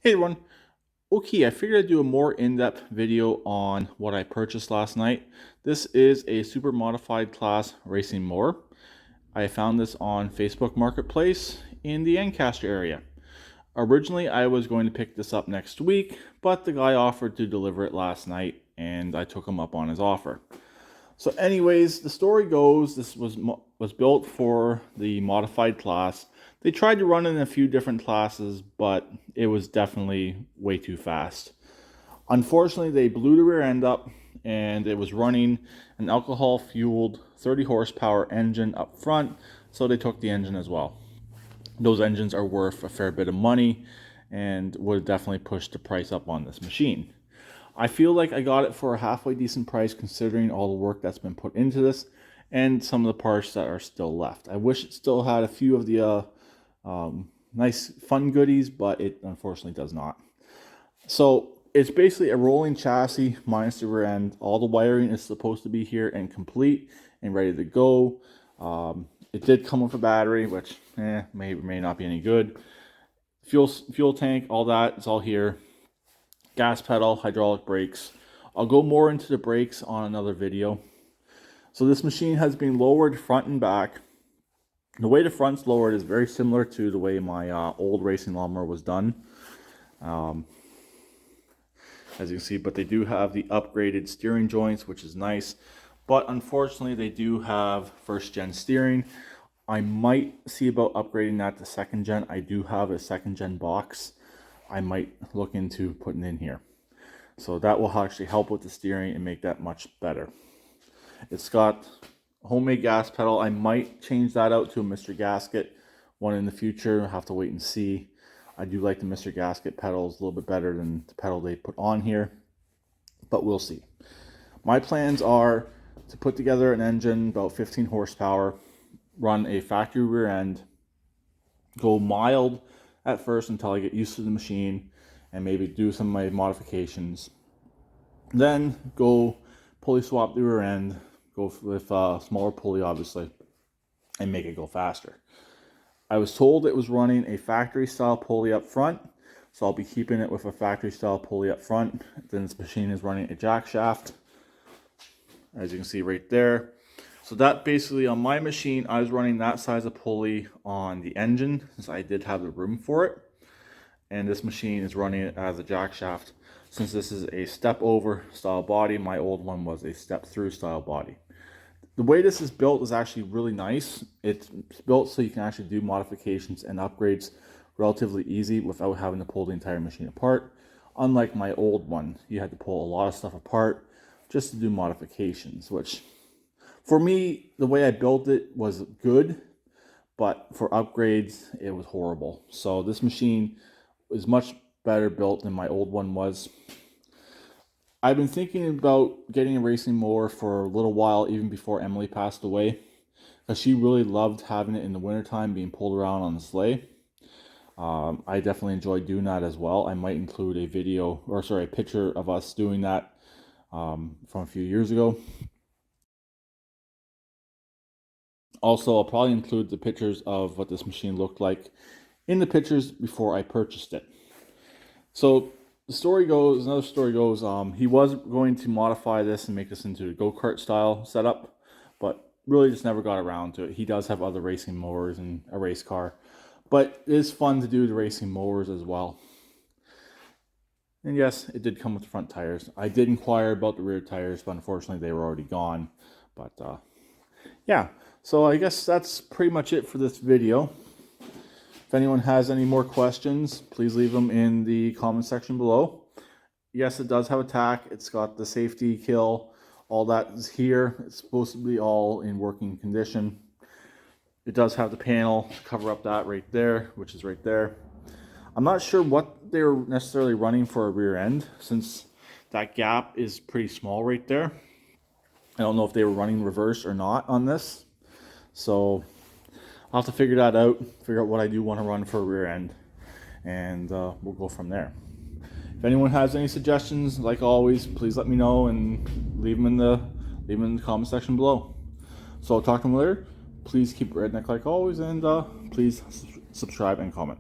Hey everyone. Okay, I figured I'd do a more in-depth video on what I purchased last night. This is a super modified class racing mower. I found this on Facebook Marketplace in the Ancaster area. Originally, I was going to pick this up next week, but the guy offered to deliver it last night and I took him up on his offer. So anyways, the story goes this was built for the modified class. They tried to run it in a few different classes, but it was definitely way too fast. Unfortunately, they blew the rear end up and it was running an alcohol fueled 30 horsepower engine up front, so they took the engine as well. Those engines are worth a fair bit of money and would definitely push the price up on this machine. I feel like I got it for a halfway decent price considering all the work that's been put into this and some of the parts that are still left. I wish it still had a few of the nice fun goodies, but it unfortunately does not. So it's basically a rolling chassis minus the rear end. All the wiring is supposed to be here and complete and ready to go. It did come with a battery, which may or may not be any good. Fuel tank, all that, it's all here. Gas pedal, hydraulic brakes. I'll go more into the brakes on another video. So this machine has been lowered front and back. The way the front's lowered is very similar to the way my old racing lawnmower was done. As you can see, but they do have the upgraded steering joints, which is nice. But unfortunately, they do have first gen steering. I might see about upgrading that to second gen. I do have a second gen box I might look into putting in here. So that will actually help with the steering and make that much better. It's got a homemade gas pedal. I might change that out to a Mr. Gasket one in the future. I'll have to wait and see. I do like the Mr. Gasket pedals a little bit better than the pedal they put on here, but we'll see. My plans are to put together an engine about 15 horsepower, run a factory rear end, go mild at first until I get used to the machine and maybe do some of my modifications. Then go pulley swap the rear end, go with a smaller pulley obviously, and make it go faster. I was told it was running a factory style pulley up front, so I'll be keeping it with a factory style pulley up front. Then this machine is running a jack shaft, as you can see right there. So that basically on my machine, I was running that size of pulley on the engine since I did have the room for it. And this machine is running it as a jack shaft. Since this is a step over style body, my old one was a step through style body. The way this is built is actually really nice. It's built so you can actually do modifications and upgrades relatively easy without having to pull the entire machine apart. Unlike my old one, you had to pull a lot of stuff apart just to do modifications, which for me, the way I built it was good, but for upgrades, it was horrible. So this machine is much better built than my old one was. I've been thinking about getting a racing mower for a little while, even before Emily passed away, because she really loved having it in the wintertime, being pulled around on the sleigh. I definitely enjoy doing that as well. I might include a video, or sorry, a picture of us doing that from a few years ago. Also, I'll probably include the pictures of what this machine looked like in the pictures before I purchased it. So the story goes, another story goes, he was going to modify this and make this into a go-kart style setup, but really just never got around to it. He does have other racing mowers and a race car, but it is fun to do the racing mowers as well. And yes, it did come with the front tires. I did inquire about the rear tires, but unfortunately they were already gone. But yeah, so I guess that's pretty much it for this video. If anyone has any more questions, please leave them in the comment section below. Yes, it does have a tach. It's got the safety kill. All that is here. It's supposed to be all in working condition. It does have the panel to cover up that right there, which is right there. I'm not sure what they're necessarily running for a rear end, since that gap is pretty small right there. I don't know if they were running reverse or not on this. So I'll have to figure that out, figure out what I do want to run for a rear end, and we'll go from there. If anyone has any suggestions, like always, please let me know and leave them in the comment section below. So I'll talk to them later. Please keep redneck like always, and please subscribe and comment.